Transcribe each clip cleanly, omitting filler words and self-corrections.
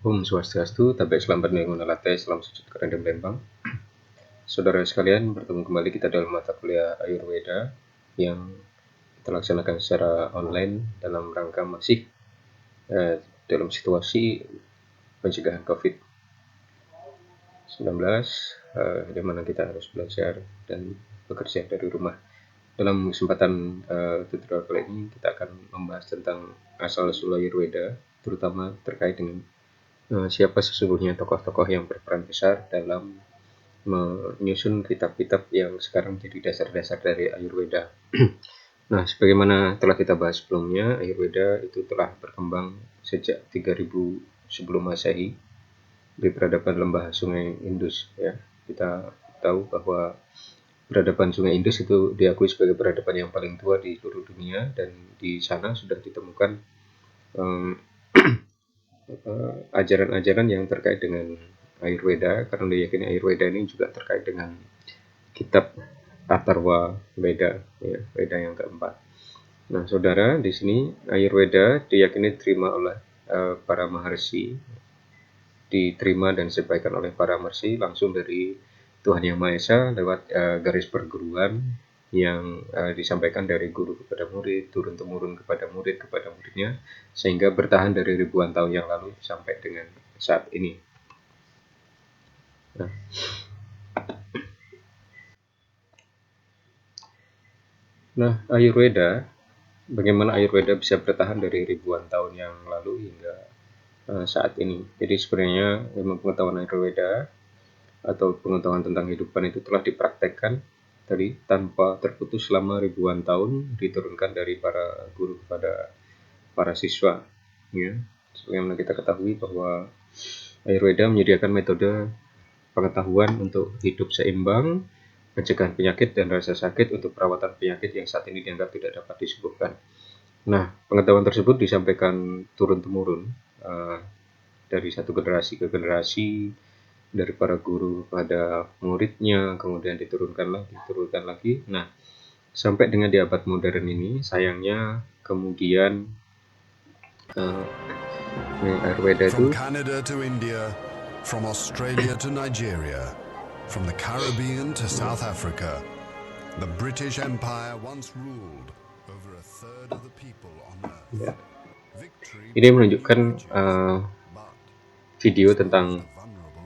Om Swastiastu, Tabek Selamat Nirwana Latte, Salam Sujud Kerendam Lembang. Saudara sekalian, bertemu kembali kita dalam mata kuliah Ayurveda yang kita laksanakan secara online dalam rangka masih dalam situasi pencegahan COVID-19, di mana kita harus belajar dan bekerja dari rumah. Dalam kesempatan tutorial kali ini kita akan membahas tentang asal-usul Ayurveda, terutama terkait dengan siapa sesungguhnya tokoh-tokoh yang berperan besar dalam menyusun kitab-kitab yang sekarang jadi dasar-dasar dari Ayurveda. Nah, sebagaimana telah kita bahas sebelumnya, Ayurveda itu telah berkembang sejak 3000 sebelum Masehi di peradaban lembah Sungai Indus. Ya, kita tahu bahwa peradaban Sungai Indus itu diakui sebagai peradaban yang paling tua di seluruh dunia, dan di sana sudah ditemukan ajaran-ajaran yang terkait dengan Ayurveda, karena diyakini Ayurveda ini juga terkait dengan kitab Atharva Veda, ya, Veda yang keempat. Nah, saudara, di sini Ayurveda diyakini diterima oleh para maharsi, diterima dan disampaikan oleh para maharsi langsung dari Tuhan Yang Maha Esa lewat garis perguruan yang disampaikan dari guru kepada murid, turun-temurun kepada muridnya, sehingga bertahan dari ribuan tahun yang lalu sampai dengan saat ini. Nah, Ayurveda, bagaimana Ayurveda bisa bertahan dari ribuan tahun yang lalu hingga saat ini. Jadi sebenarnya ilmu pengetahuan Ayurveda atau pengetahuan tentang kehidupan itu telah dipraktekkan tadi tanpa terputus selama ribuan tahun, diturunkan dari para guru kepada para siswa. Ya, sebagaimana kita ketahui bahwa Ayurveda menyediakan metode pengetahuan untuk hidup seimbang, pencegahan penyakit dan rasa sakit, untuk perawatan penyakit yang saat ini dianggap tidak dapat disembuhkan. Nah, pengetahuan tersebut disampaikan turun-temurun dari satu generasi ke generasi, dari para guru pada muridnya, kemudian diturunkan lagi. Nah, sampai dengan di abad modern ini, sayangnya kemudian Ayurveda itu From Canada to India, from Australia to Nigeria, from the Caribbean to South Africa, the British Empire once ruled over a third of the people on earth. ya, ini menunjukkan video tentang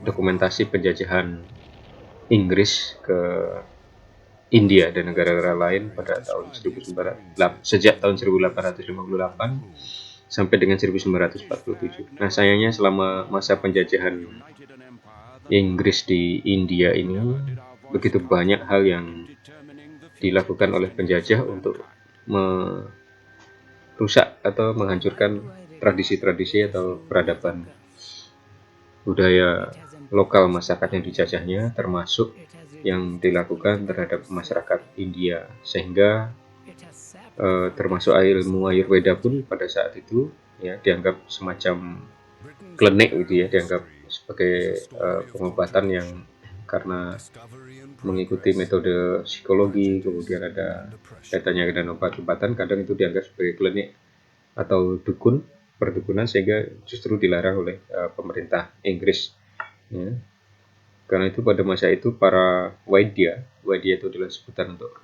dokumentasi penjajahan Inggris ke India dan negara-negara lain pada tahun 1900, sejak tahun 1858 sampai dengan 1947. Nah, sayangnya selama masa penjajahan Inggris di India ini, begitu banyak hal yang dilakukan oleh penjajah untuk merusak atau menghancurkan tradisi-tradisi atau peradaban budaya lokal masyarakat yang dijajahnya, termasuk yang dilakukan terhadap masyarakat India, sehingga termasuk ilmu Ayurveda pun pada saat itu ya dianggap semacam klinik gitu ya, dianggap sebagai pengobatan yang karena mengikuti metode psikologi, kemudian ada kaitannya dengan obat-obatan, kadang itu dianggap sebagai klinik atau perdukunan, sehingga justru dilarang oleh pemerintah Inggris. Ya. Karena itu pada masa itu para Waidya itu adalah sebutan untuk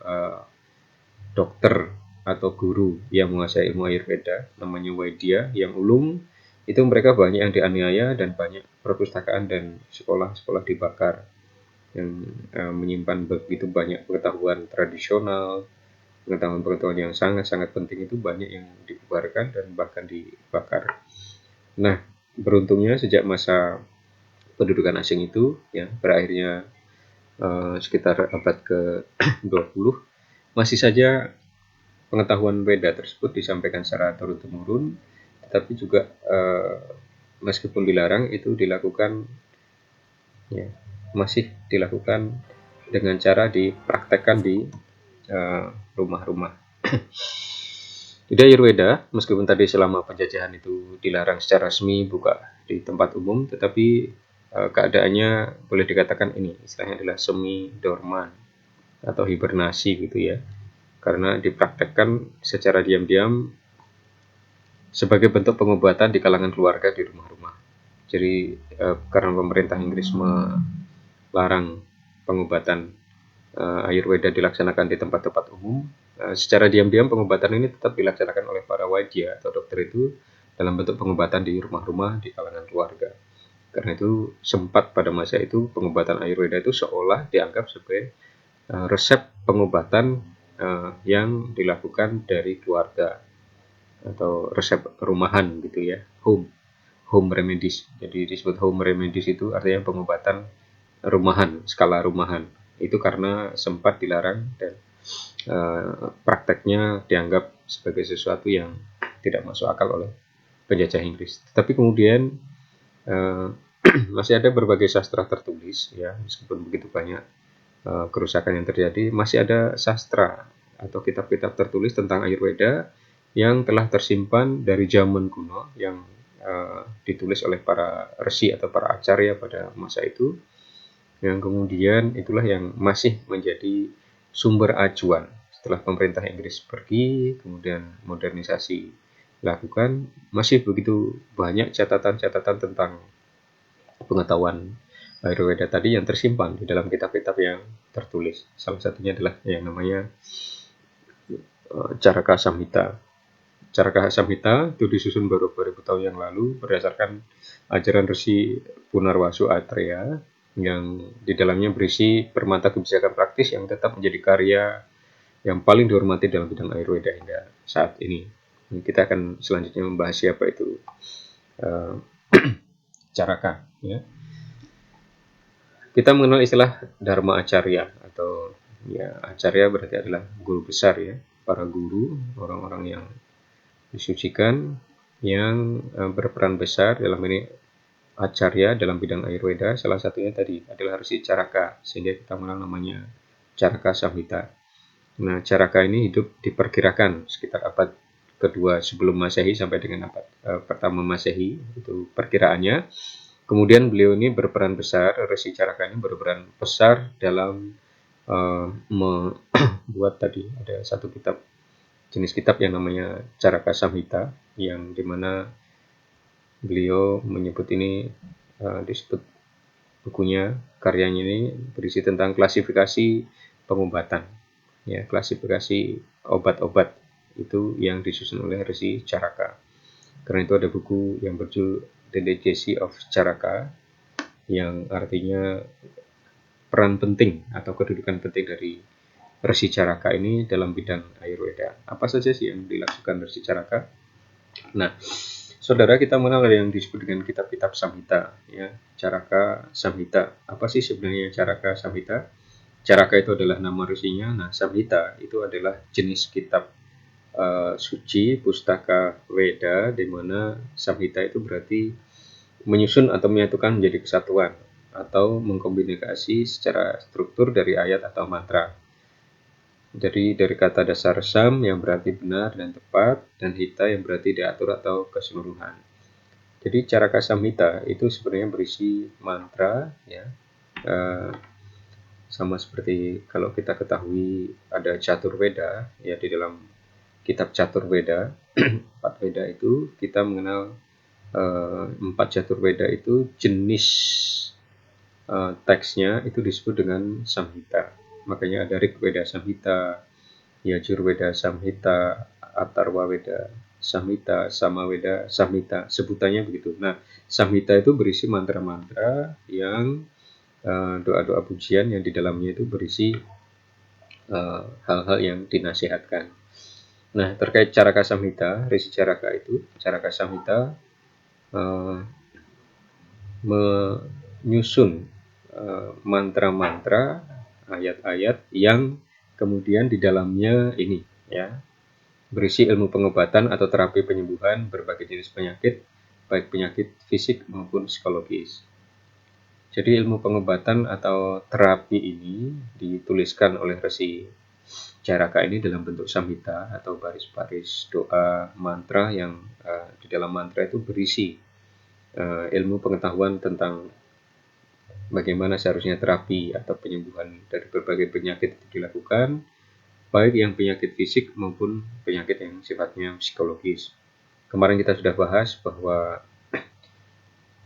dokter atau guru yang menguasai ilmu Ayurveda, namanya Waidya, yang ulung, itu mereka banyak yang dianiaya dan banyak perpustakaan dan sekolah-sekolah dibakar, yang menyimpan begitu banyak pengetahuan tradisional, pengetahuan yang sangat-sangat penting itu banyak yang dibubarkan dan bahkan dibakar. Nah, beruntungnya sejak masa pendudukan asing itu, ya, berakhirnya sekitar abad ke-20, masih saja pengetahuan Veda tersebut disampaikan secara turun-temurun, tetapi juga meskipun dilarang, itu dilakukan, ya, masih dilakukan dengan cara dipraktekkan di rumah-rumah. Di Ayurveda, meskipun tadi selama penjajahan itu dilarang secara resmi buka di tempat umum, tetapi keadaannya boleh dikatakan ini istilahnya adalah semi dorman atau hibernasi gitu ya, karena dipraktekkan secara diam-diam sebagai bentuk pengobatan di kalangan keluarga di rumah-rumah. Jadi karena pemerintah Inggris melarang pengobatan Ayurveda dilaksanakan di tempat-tempat umum, secara diam-diam pengobatan ini tetap dilaksanakan oleh para wajya atau dokter itu dalam bentuk pengobatan di rumah-rumah di kalangan keluarga. Karena itu sempat pada masa itu pengobatan Ayurveda itu seolah dianggap sebagai resep pengobatan yang dilakukan dari keluarga atau resep rumahan gitu ya, home remedies. Jadi disebut home remedies itu artinya pengobatan rumahan, skala rumahan. Itu karena sempat dilarang dan prakteknya dianggap sebagai sesuatu yang tidak masuk akal oleh penjajah Inggris. Tapi kemudian masih ada berbagai sastra tertulis ya, meskipun begitu banyak kerusakan yang terjadi, masih ada sastra atau kitab-kitab tertulis tentang Ayurveda yang telah tersimpan dari zaman kuno yang ditulis oleh para resi atau para acarya pada masa itu, yang kemudian itulah yang masih menjadi sumber acuan setelah pemerintah Inggris pergi, kemudian modernisasi dilakukan, masih begitu banyak catatan-catatan tentang pengetahuan Ayurveda tadi yang tersimpan di dalam kitab-kitab yang tertulis. Salah satunya adalah yang namanya Caraka Samhita. Caraka Samhita itu disusun beberapa ribu tahun yang lalu berdasarkan ajaran Resi Punarwasu Atreya yang di dalamnya berisi permata kebijakan praktis yang tetap menjadi karya yang paling dihormati dalam bidang Ayurveda hingga saat ini. Kita akan selanjutnya membahas siapa itu Caraka. Ya. Kita mengenal istilah Dharma Acarya atau ya Acarya berarti adalah guru besar ya, para guru, orang-orang yang disucikan yang berperan besar dalam ini Acarya dalam bidang Ayurveda. Salah satunya tadi adalah Resi Caraka, sehingga kita mengenal namanya Caraka Samhita. Nah, Caraka ini hidup diperkirakan sekitar abad kedua sebelum Masehi sampai dengan abad pertama Masehi, itu perkiraannya. Kemudian beliau ini berperan besar, Resi Caraka ini berperan besar dalam membuat tadi ada satu kitab, jenis kitab yang namanya Caraka Samhita, yang dimana beliau menyebut ini disebut bukunya, karyanya ini berisi tentang klasifikasi pengobatan, ya, klasifikasi obat-obat itu yang disusun oleh Resi Caraka. Karena itu ada buku yang berjudul The Legacy of Caraka, yang artinya peran penting atau kedudukan penting dari Resi Caraka ini dalam bidang Ayurveda. Apa saja sih yang dilakukan Resi Caraka? Nah, saudara, kita mengenal yang disebut dengan kitab-kitab Samhita, ya, Caraka Samhita. Apa sih sebenarnya Caraka Samhita? Caraka itu adalah nama resinya. Nah, Samhita itu adalah jenis kitab suci, pustaka Weda, di mana Samhita itu berarti menyusun atau menyatukan menjadi kesatuan atau mengkombinasi secara struktur dari ayat atau mantra. Jadi dari kata dasar Sam yang berarti benar dan tepat, dan Hita yang berarti diatur atau keseluruhan. Jadi Caraka Samhita itu sebenarnya berisi mantra, ya, sama seperti kalau kita ketahui ada Catur Veda, ya, di dalam kitab Catur Veda, 4 Veda itu kita mengenal 4 Catur Veda itu jenis teksnya itu disebut dengan Samhita. Makanya ada Rig Veda Samhita, Yajur Veda Samhita, Atharva Veda Samhita, Samaveda Samhita, sebutannya begitu. Nah, Samhita itu berisi mantra-mantra yang doa-doa pujian yang di dalamnya itu berisi hal-hal yang dinasihatkan. Nah, terkait Caraka Samhita, Resi Caraka itu, Caraka Samhita menyusun mantra-mantra, ayat-ayat yang kemudian di dalamnya ini, ya, berisi ilmu pengobatan atau terapi penyembuhan berbagai jenis penyakit, baik penyakit fisik maupun psikologis. Jadi ilmu pengobatan atau terapi ini dituliskan oleh Resi Caraka ini dalam bentuk samhita atau baris-baris doa mantra yang di dalam mantra itu berisi ilmu pengetahuan tentang bagaimana seharusnya terapi atau penyembuhan dari berbagai penyakit itu dilakukan, baik yang penyakit fisik maupun penyakit yang sifatnya psikologis. Kemarin kita sudah bahas bahwa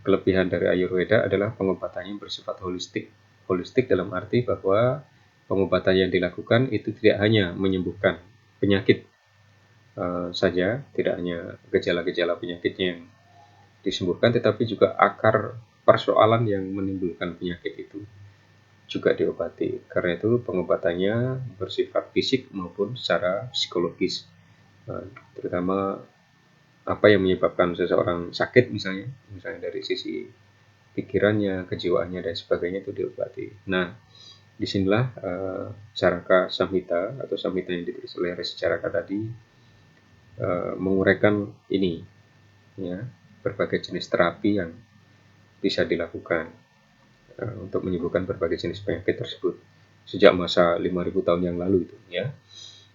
kelebihan dari Ayurveda adalah pengobatannya bersifat holistik. Holistik dalam arti bahwa pengobatan yang dilakukan itu tidak hanya menyembuhkan penyakit saja, tidak hanya gejala-gejala penyakitnya yang disembuhkan, tetapi juga akar persoalan yang menimbulkan penyakit itu juga diobati. Karena itu pengobatannya bersifat fisik maupun secara psikologis, terutama apa yang menyebabkan seseorang sakit misalnya dari sisi pikirannya, kejiwaannya dan sebagainya itu diobati. Nah, disinilah Caraka Samhita atau Samhita yang ditulis oleh Resi Caraka tadi menguraikan ini, ya, berbagai jenis terapi yang bisa dilakukan untuk menyembuhkan berbagai jenis penyakit tersebut sejak masa 5.000 tahun yang lalu itu, ya.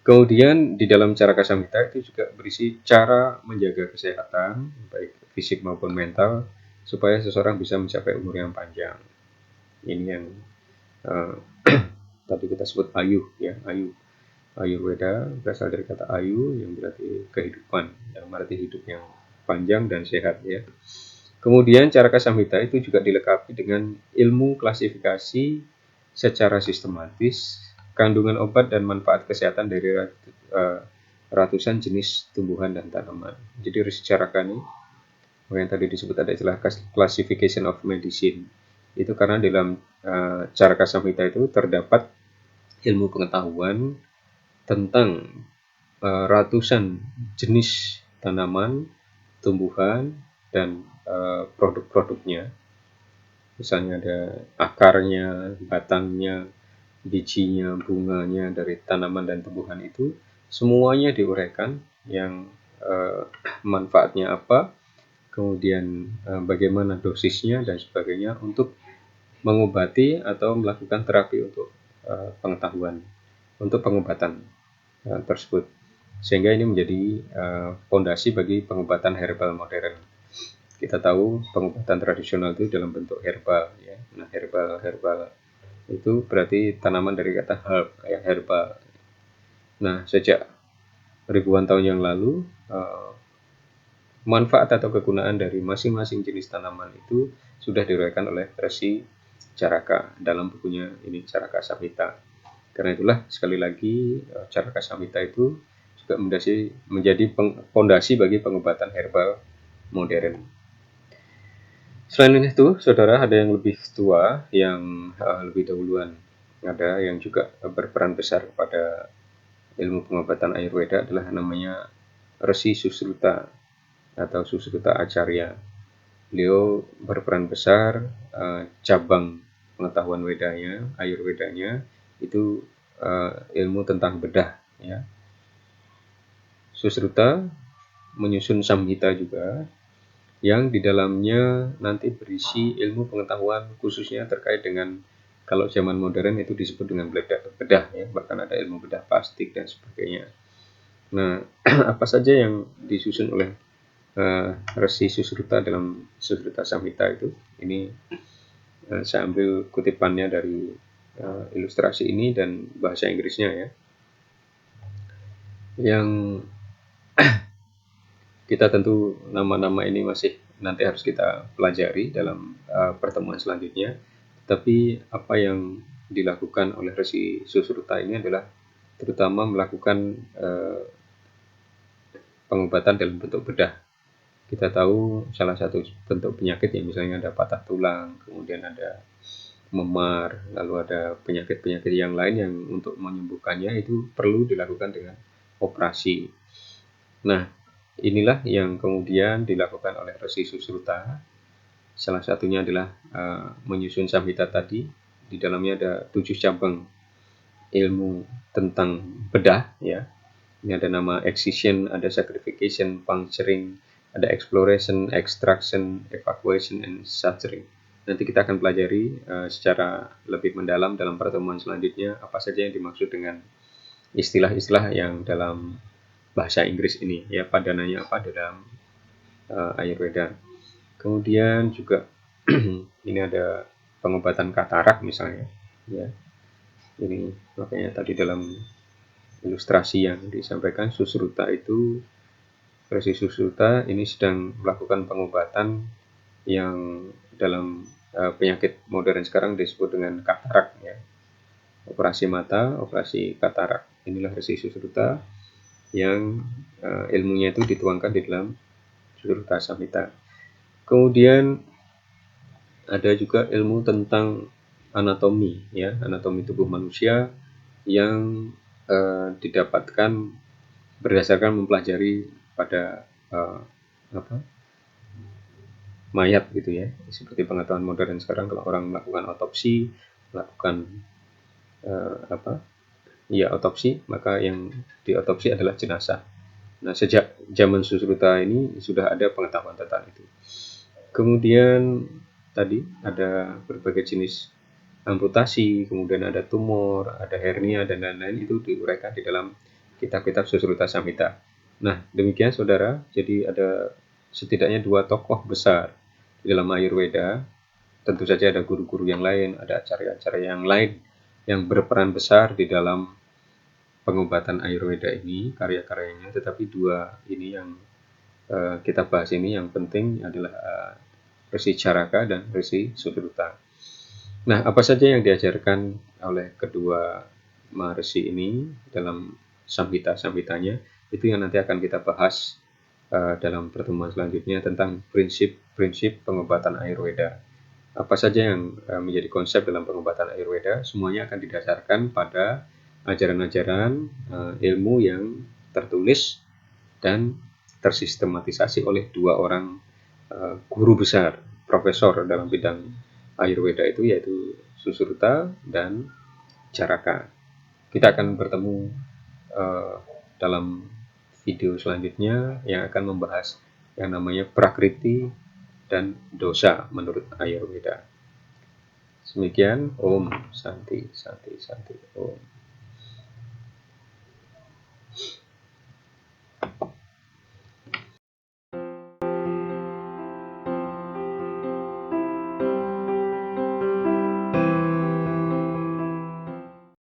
Kemudian di dalam Caraka Samhita itu juga berisi cara menjaga kesehatan baik fisik maupun mental supaya seseorang bisa mencapai umur yang panjang. Ini yang tadi kita sebut ayu, ya, ayu. Ayurveda berasal dari kata ayu yang berarti kehidupan, dalam arti hidup yang panjang dan sehat, ya. Kemudian Caraka Samhita itu juga dilengkapi dengan ilmu klasifikasi secara sistematis, kandungan obat dan manfaat kesehatan dari ratusan jenis tumbuhan dan tanaman. Jadi Resi Caraka ini, yang tadi disebut ada istilah classification of medicine, itu karena dalam Caraka Samhita itu terdapat ilmu pengetahuan tentang ratusan jenis tanaman, tumbuhan, dan produk-produknya. Misalnya ada akarnya, batangnya, bijinya, bunganya dari tanaman dan tumbuhan itu, semuanya diuraikan yang manfaatnya apa, kemudian bagaimana dosisnya dan sebagainya untuk mengobati atau melakukan terapi untuk pengetahuan, untuk pengobatan tersebut. Sehingga ini menjadi fondasi bagi pengobatan herbal modern. Kita tahu pengobatan tradisional itu dalam bentuk herbal, ya. Nah, herbal itu berarti tanaman dari kata herb, ya, herbal. Nah, sejak ribuan tahun yang lalu, manfaat atau kegunaan dari masing-masing jenis tanaman itu sudah diuraikan oleh Resi Caraka dalam bukunya ini, Caraka Samhita. Karena itulah sekali lagi Caraka Samhita itu juga menjadi fondasi bagi pengobatan herbal modern. Selain itu, saudara, ada yang lebih tua, yang lebih dahuluan. Ada yang juga berperan besar pada ilmu pengobatan Ayurveda adalah namanya Resi Susruta atau Susruta Acarya. Beliau berperan besar, cabang pengetahuan Wedanya, Ayurvedanya itu ilmu tentang bedah, ya. Susruta menyusun Samhita juga yang di dalamnya nanti berisi ilmu pengetahuan khususnya terkait dengan, kalau zaman modern itu disebut dengan bedah, ya, bahkan ada ilmu bedah plastik dan sebagainya. Nah, apa saja yang disusun oleh Resi Susruta dalam Susruta Samhita itu? Ini saya ambil kutipannya dari ilustrasi ini dan bahasa Inggrisnya, ya. Yang kita tentu nama-nama ini masih nanti harus kita pelajari dalam pertemuan selanjutnya. Tapi apa yang dilakukan oleh Resi Susruta ini adalah terutama melakukan pengobatan dalam bentuk bedah. Kita tahu salah satu bentuk penyakit yang misalnya ada patah tulang, kemudian ada memar, lalu ada penyakit-penyakit yang lain yang untuk menyembuhkannya itu perlu dilakukan dengan operasi. Nah, inilah yang kemudian dilakukan oleh Resi Susruta. Salah satunya adalah menyusun Samhita tadi. Di dalamnya ada 7 cabang ilmu tentang bedah, ya. Ini ada nama excision, ada sacrification, puncturing, ada exploration, extraction, evacuation, and suturing. Nanti kita akan pelajari secara lebih mendalam dalam pertemuan selanjutnya apa saja yang dimaksud dengan istilah-istilah yang dalam bahasa Inggris ini, ya, padanannya apa dalam Ayurveda. Kemudian juga ini ada pengobatan katarak misalnya, ya. Ini makanya tadi dalam ilustrasi yang disampaikan Susruta itu, Resi Susruta ini sedang melakukan pengobatan yang dalam penyakit modern sekarang disebut dengan katarak ya. Operasi mata, operasi katarak. Inilah Resi Susuruta yang ilmunya itu dituangkan di dalam Susuruta Samhita. Kemudian ada juga ilmu tentang anatomi ya, anatomi tubuh manusia yang didapatkan berdasarkan mempelajari pada mayat gitu ya. Seperti pengetahuan modern sekarang, kalau orang melakukan otopsi, melakukan otopsi, maka yang diotopsi adalah jenazah. Nah, sejak zaman Susuruta ini sudah ada pengetahuan tentang itu. Kemudian tadi ada berbagai jenis amputasi, kemudian ada tumor, ada hernia, dan lain-lain, itu diuraikan di dalam kitab-kitab Susuruta Samhita. Nah, demikian saudara, jadi ada setidaknya 2 tokoh besar di dalam Ayurveda. Tentu saja ada guru-guru yang lain, ada acara-acara yang lain yang berperan besar di dalam pengobatan Ayurveda ini, karya-karyanya. Tetapi 2 ini yang kita bahas ini yang penting adalah Resi Charaka dan Resi Susuruta. Nah, apa saja yang diajarkan oleh kedua Maharishi ini dalam Samhita-samhitanya, itu yang nanti akan kita bahas dalam pertemuan selanjutnya tentang prinsip-prinsip pengobatan Ayurveda. Apa saja yang menjadi konsep dalam pengobatan Ayurveda, semuanya akan didasarkan pada ajaran-ajaran ilmu yang tertulis dan tersistematisasi oleh 2 orang guru besar, profesor dalam bidang Ayurveda itu, yaitu Susuruta dan Charaka. Kita akan bertemu dalam video selanjutnya yang akan membahas yang namanya Prakriti dan dosa menurut Ayurveda. Demikian, Om Santi Santi Santi Om.